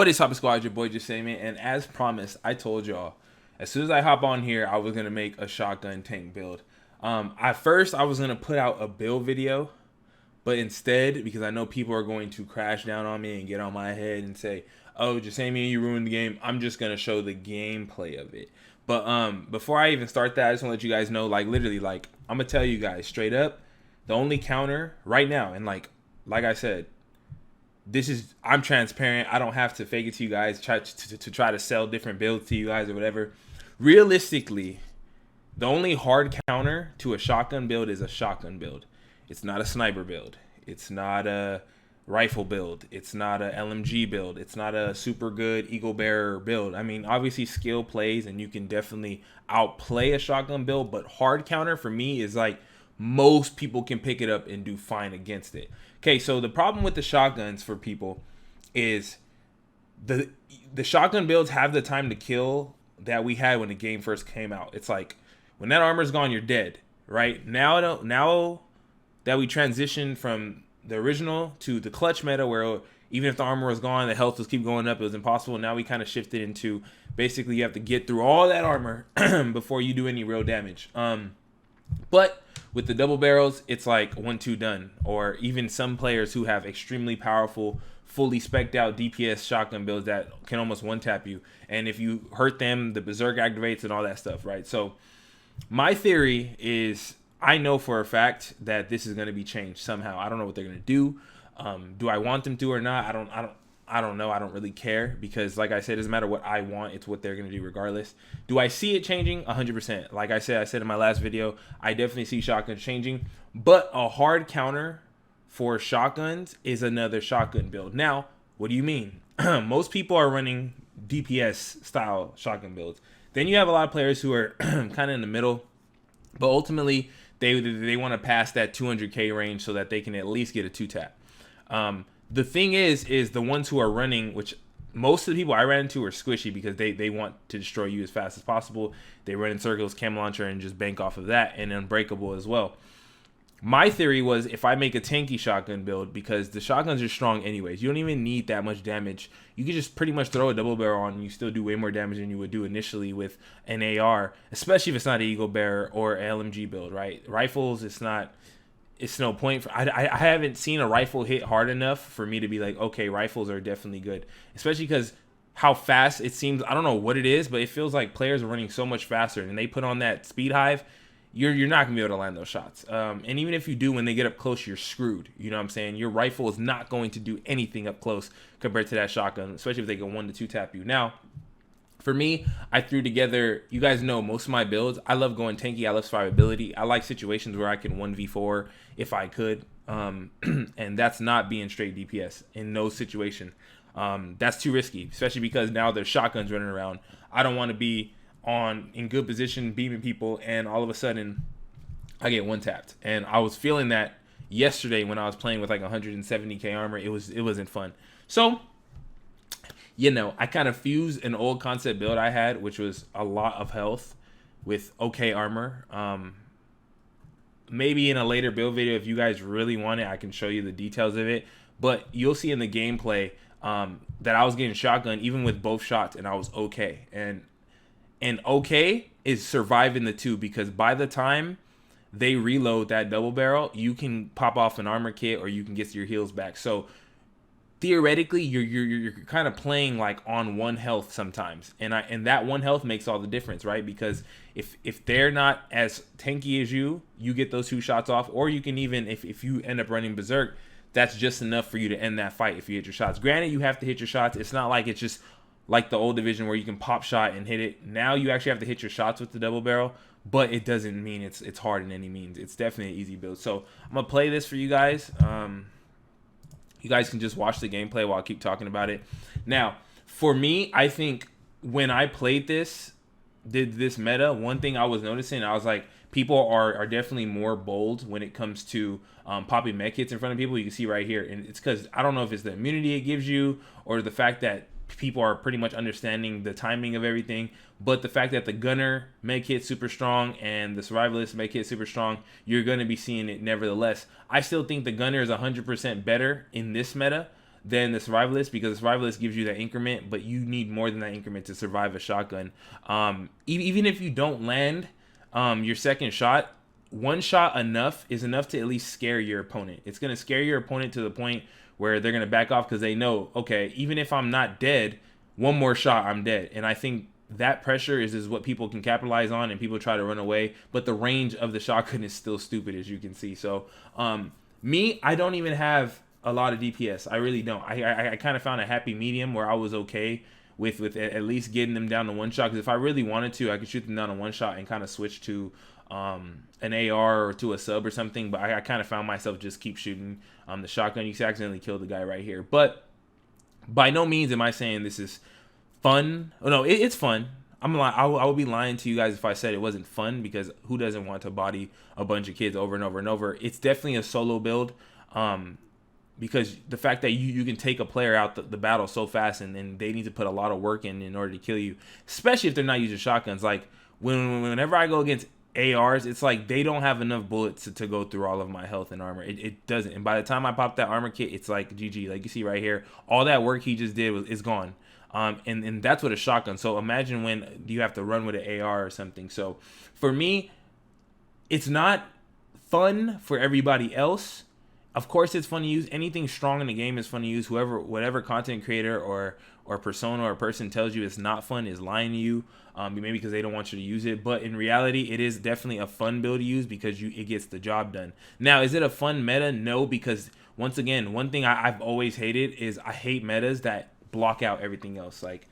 What is up, squad? Your boy Jesimein, and as promised, I told y'all as soon as I hop on here, I was gonna make a shotgun tank build. At first, I was gonna put out a build video, but instead, because I know people are going to crash down on me and get on my head and say, "Oh, Jesimein, you ruined the game," I'm just gonna show the gameplay of it. But before I even start that, I just want to let you guys know, literally, I'm gonna tell you guys straight up, the only counter right now, and like I said, I'm transparent. I don't have to fake it to you guys, to try to sell different builds to you guys or whatever. Realistically, the only hard counter to a shotgun build is a shotgun build. It's not a sniper build. It's not a rifle build. It's not a LMG build. It's not a super good Eagle Bearer build. I mean, obviously skill plays and you can definitely outplay a shotgun build, but hard counter for me is most people can pick it up and do fine against it. Okay, so the problem with the shotguns for people is the shotgun builds have the time to kill that we had when the game first came out. It's like when that armor's gone, you're dead, right? Now that we transitioned from the original to the clutch meta, where even if the armor was gone, the health was keep going up, it was impossible. Now we kind of shifted into basically you have to get through all that armor before you do any real damage. But with the double barrels, it's like 1-2 done. Or even some players who have extremely powerful, fully spec'd out DPS shotgun builds that can almost one-tap you. And if you hurt them, the berserk activates and all that stuff, right? So my theory is, I know for a fact that this is going to be changed somehow. I don't know what they're going to do. Do I want them to or not? I don't know. I don't really care, because like I said, it doesn't matter what I want. It's what they're going to do regardless. Do I see it changing? 100%. Like I said in my last video, I definitely see shotguns changing, but a hard counter for shotguns is another shotgun build. Now, what do you mean? Most people are running DPS style shotgun builds. Then you have a lot of players who are kind of in the middle, but ultimately they want to pass that 200k range so that they can at least get a 2-tap. The thing is the ones who are running, which most of the people I ran into are squishy because they want to destroy you as fast as possible. They run in circles, cam launcher, and just bank off of that, and unbreakable as well. My theory was, if I make a tanky shotgun build, because the shotguns are strong anyways, you don't even need that much damage. You can just pretty much throw a double barrel on and you still do way more damage than you would do initially with an AR, especially if it's not an Eagle Bearer or an LMG build, right? Rifles, it's no point. I haven't seen a rifle hit hard enough for me to be like, okay, rifles are definitely good, especially because how fast it seems. I don't know what it is, but it feels like players are running so much faster, and they put on that speed hive. You're not gonna be able to land those shots. And even if you do, when they get up close, you're screwed. You know what I'm saying? Your rifle is not going to do anything up close compared to that shotgun, especially if they go 1-2 tap you. Now, for me, I threw together, you guys know most of my builds, I love going tanky, I love survivability. I like situations where I can 1v4 if I could. And that's not being straight DPS in no situation. That's too risky, especially because now there's shotguns running around. I don't want to be in good position beaming people and all of a sudden I get one tapped. And I was feeling that yesterday when I was playing with 170k armor. It wasn't fun. So I kind of fused an old concept build I had, which was a lot of health with okay armor. Maybe in a later build video, if you guys really want it, I can show you the details of it. But you'll see in the gameplay that I was getting shotgun even with both shots, and I was okay. And okay is surviving the two, because by the time they reload that double barrel, you can pop off an armor kit or you can get your heals back. So theoretically, you're kind of playing on one health sometimes, and that one health makes all the difference, right? Because if they're not as tanky as you get those 2 shots off, or you can even, if you end up running berserk, that's just enough for you to end that fight if you hit your shots. Granted, you have to hit your shots. It's not like it's just like the old division where you can pop shot and hit it. Now you actually have to hit your shots with the double barrel, but it doesn't mean it's hard in any means. It's definitely an easy build. So I'm gonna play this for you guys. You guys can just watch the gameplay while I keep talking about it. Now, for me, I think when I played this meta, one thing I was noticing, I was like, people are definitely more bold when it comes to popping mech hits in front of people. You can see right here, and it's because I don't know if it's the immunity it gives you or the fact that people are pretty much understanding the timing of everything, but the fact that the gunner make hit super strong and the survivalist make hit super strong, you're going to be seeing it nevertheless. I still think the gunner is 100% better in this meta than the survivalist, because the survivalist gives you that increment, but you need more than that increment to survive a shotgun. Even if you don't land your second shot, one shot is enough to at least scare your opponent. It's going to scare your opponent to the point where they're going to back off because they know, okay, even if I'm not dead, one more shot, I'm dead. And I think that pressure is what people can capitalize on, and people try to run away. But the range of the shotgun is still stupid, as you can see. So I don't even have a lot of DPS. I really don't. I kind of found a happy medium where I was okay with at least getting them down to one shot. Because if I really wanted to, I could shoot them down to one shot and kind of switch to an AR or to a sub or something. But I kind of found myself just keep shooting the shotgun. You can accidentally kill the guy right here. But by no means am I saying this is fun. Oh, no, it's fun. I would be lying to you guys if I said it wasn't fun, because who doesn't want to body a bunch of kids over and over and over? It's definitely a solo build, because the fact that you can take a player out the battle so fast, and then they need to put a lot of work in order to kill you, especially if they're not using shotguns. Like whenever I go against ARs, it's like they don't have enough bullets to go through all of my health and armor. It doesn't. And by the time I pop that armor kit, it's like GG. Like you see right here, all that work he just did is gone. And that's with a shotgun. So imagine when you have to run with an AR or something. So for me, it's not fun for everybody else. Of course, it's fun to use. Anything strong in the game is fun to use. Whatever content creator or persona or person tells you it's not fun is lying to you. Maybe because they don't want you to use it. But in reality, it is definitely a fun build to use because it gets the job done. Now, is it a fun meta? No, because once again, one thing I've always hated is I hate metas that block out everything else. Like,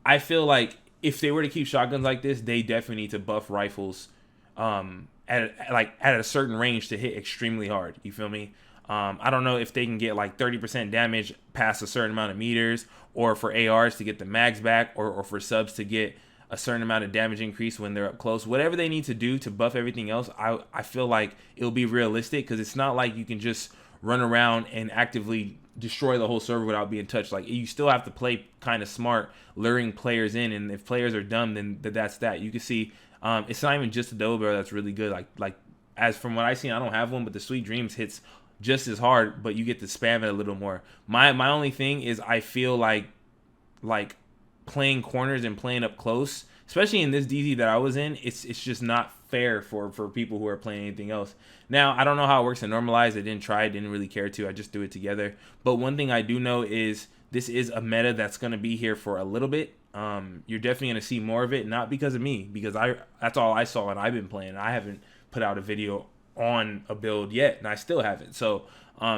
I feel like if they were to keep shotguns like this, they definitely need to buff rifles at a certain range to hit extremely hard. You feel me? I don't know if they can get like 30% damage past a certain amount of meters, or for ARs to get the mags back, or for subs to get a certain amount of damage increase when they're up close. Whatever they need to do to buff everything else, I feel like it'll be realistic, because it's not like you can just run around and actively destroy the whole server without being touched. Like, you still have to play kind of smart, luring players in, and if players are dumb, then that's that. You can see it's not even just the double barrel that's really good. Like as from what I've seen, I don't have one, but the Sweet Dreams hits just as hard, but you get to spam it a little more. My only thing is I feel like playing corners and playing up close, especially in this DZ that I was in, it's just not fair for people who are playing anything else. Now, I don't know how it works in normalized. I didn't try. I didn't really care to. I just do it together. But one thing I do know is this is a meta that's going to be here for a little bit. You're definitely going to see more of it, not because of me, because that's all I saw and I've been playing. I haven't put out a video on a build yet, and I still haven't. So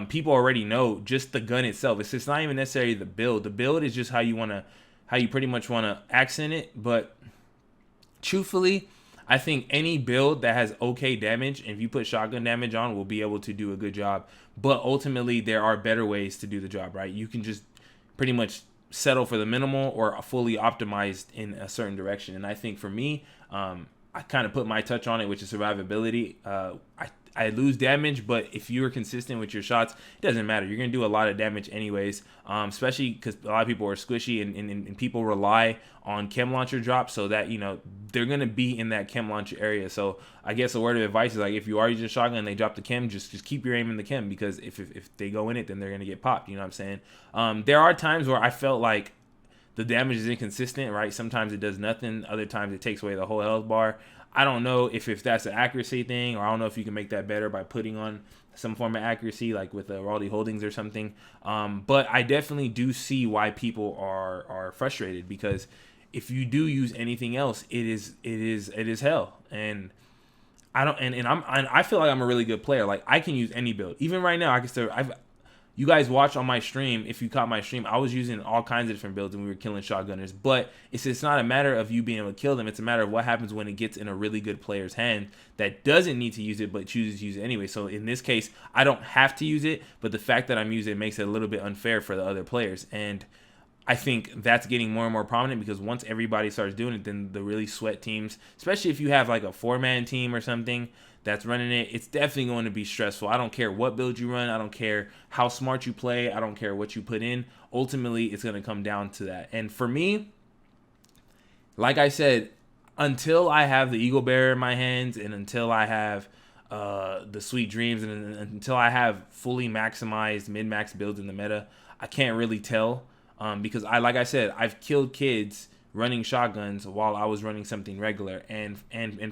people already know just the gun itself. It's not even necessarily the build. The build is just how you pretty much want to accent it. But truthfully, I think any build that has okay damage, and if you put shotgun damage on, will be able to do a good job. But ultimately, there are better ways to do the job, right? You can just pretty much settle for the minimal or fully optimized in a certain direction. And I think for me, I kind of put my touch on it, which is survivability. I lose damage, but if you're consistent with your shots, it doesn't matter. You're going to do a lot of damage anyways, especially because a lot of people are squishy, and people rely on chem launcher drops, so that, they're going to be in that chem launcher area. So I guess a word of advice is, like, if you are using shotgun and they drop the chem, just keep your aim in the chem, because if they go in it, then they're going to get popped. You know what I'm saying? There are times where I felt like the damage is inconsistent, right? Sometimes it does nothing. Other times it takes away the whole health bar. I don't know if that's an accuracy thing, or I don't know if you can make that better by putting on some form of accuracy, like with the Raldi Holdings or something. But I definitely do see why people are frustrated, because if you do use anything else, it is hell. And I feel like I'm a really good player. Like, I can use any build. Even right now, I can still. You guys watch on my stream, if you caught my stream, I was using all kinds of different builds and we were killing shotgunners. But it's not a matter of you being able to kill them. It's a matter of what happens when it gets in a really good player's hand that doesn't need to use it but chooses to use it anyway. So in this case, I don't have to use it, but the fact that I'm using it makes it a little bit unfair for the other players. And I think that's getting more and more prominent, because once everybody starts doing it, then the really sweat teams, especially if you have like a 4-man team or something that's running it, it's definitely going to be stressful. I don't care what build you run. I don't care how smart you play. I don't care what you put in. Ultimately, it's going to come down to that. And for me, like I said, until I have the Eagle Bearer in my hands, and until I have the Sweet Dreams, and until I have fully maximized min-max builds in the meta, I can't really tell because like I said, I've killed kids running shotguns while I was running something regular, and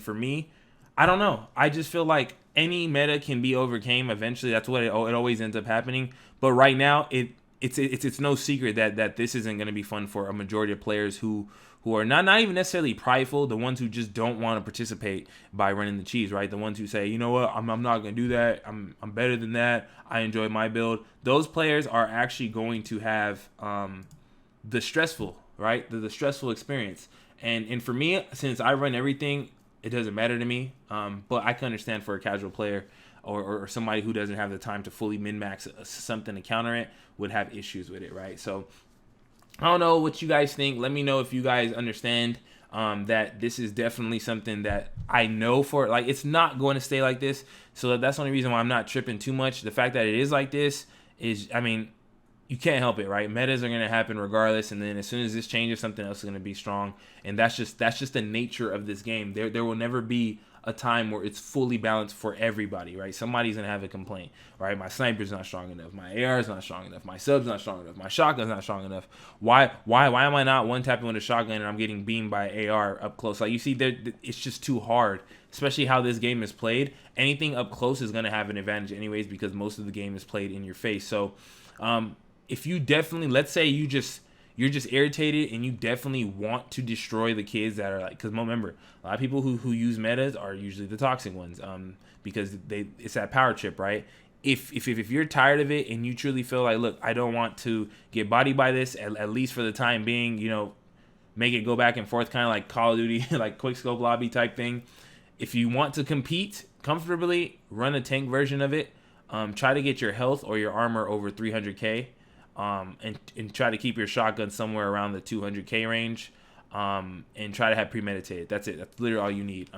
for me, I don't know. I just feel like any meta can be overcame eventually. That's what it always ends up happening. But right now, it's no secret that this isn't going to be fun for a majority of players who are not even necessarily prideful, the ones who just don't want to participate by running the cheese, right? The ones who say, you know what, I'm not going to do that. I'm better than that. I enjoy my build. Those players are actually going to have the stressful, right? The stressful experience. And for me, since I run everything, it doesn't matter to me. But I can understand for a casual player or somebody who doesn't have the time to fully min-max something to counter it would have issues with it, right? So I don't know what you guys think. Let me know if you guys understand that this is definitely something that I know for, like, it's not going to stay like this. So that's the only reason why I'm not tripping too much. The fact that it is like this is, I mean, you can't help it, right? Metas are going to happen regardless, and then as soon as this changes, something else is going to be strong, and that's just the nature of this game. There will never be a time where it's fully balanced for everybody, right? Somebody's going to have a complaint, right? My sniper's not strong enough, my AR is not strong enough, my sub's not strong enough, my shotgun's not strong enough. Why am I not one tapping with a shotgun and I'm getting beamed by AR up close? Like, you see, it's just too hard, especially how this game is played. Anything up close is going to have an advantage anyways because most of the game is played in your face. So if you definitely, let's say you're just irritated and you definitely want to destroy the kids that are like, because remember, a lot of people who use metas are usually the toxic ones, because it's that power trip, right? If you're tired of it and you truly feel like, look, I don't want to get bodied by this, at least for the time being, you know, make it go back and forth, kind of like Call of Duty, like quick scope lobby type thing. If you want to compete comfortably, run a tank version of it. Try to get your health or your armor over 300k. And try to keep your shotgun somewhere around the 200k range, and try to have premeditated. That's it. That's literally all you need.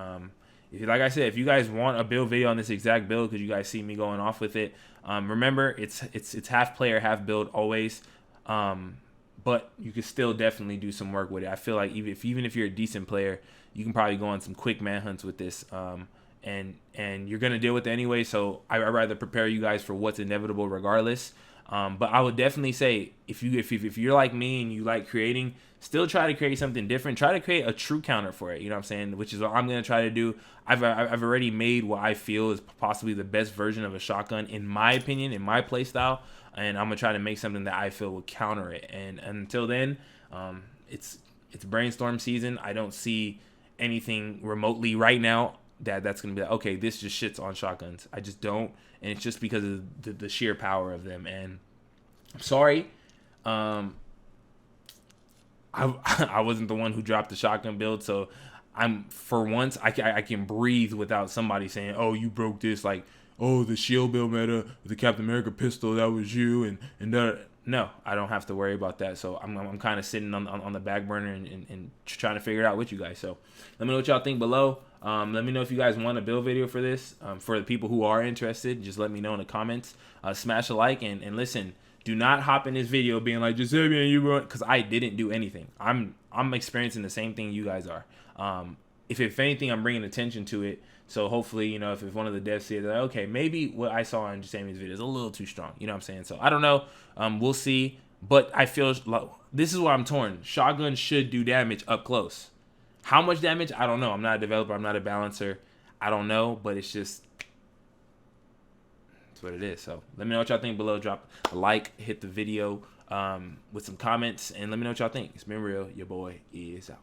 Like I said, if you guys want a build video on this exact build because you guys see me going off with it, remember it's half player, half build always. But you can still definitely do some work with it. I feel like even if you're a decent player, you can probably go on some quick manhunts with this. And you're gonna deal with it anyway. So I'd rather prepare you guys for what's inevitable regardless. But I would definitely say if you're like me and you like creating, still try to create something different. Try to create a true counter for it. You know what I'm saying? Which is what I'm gonna try to do. I've already made what I feel is possibly the best version of a shotgun in my opinion, in my play style, and I'm gonna try to make something that I feel will counter it. And until then, it's brainstorm season. I don't see anything remotely right now that's gonna be like, okay, this just shits on shotguns. I just don't, and it's just because of the sheer power of them. And I'm sorry, I wasn't the one who dropped the shotgun build, so for once I can breathe without somebody saying, oh, you broke this, like, oh, the shield build meta, the Captain America pistol, that was you, and no, I don't have to worry about that. So I'm kind of sitting on the back burner and trying to figure it out with you guys. So let me know what y'all think below. Let me know if you guys want a build video for this. For the people who are interested, just let me know in the comments. Smash a like and listen. Do not hop in this video being like, Jesimein, you run, because I didn't do anything. I'm experiencing the same thing you guys are. If anything, I'm bringing attention to it. So hopefully, you know, if one of the devs says, like, okay, maybe what I saw in Jesime's video is a little too strong. You know what I'm saying? So I don't know. We'll see. But I feel like this is where I'm torn. Shotgun should do damage up close. How much damage? I don't know. I'm not a developer. I'm not a balancer. I don't know. But it's just, it's what it is. So let me know what y'all think below. Drop a like. Hit the video with some comments. And let me know what y'all think. It's been real. Your boy is out.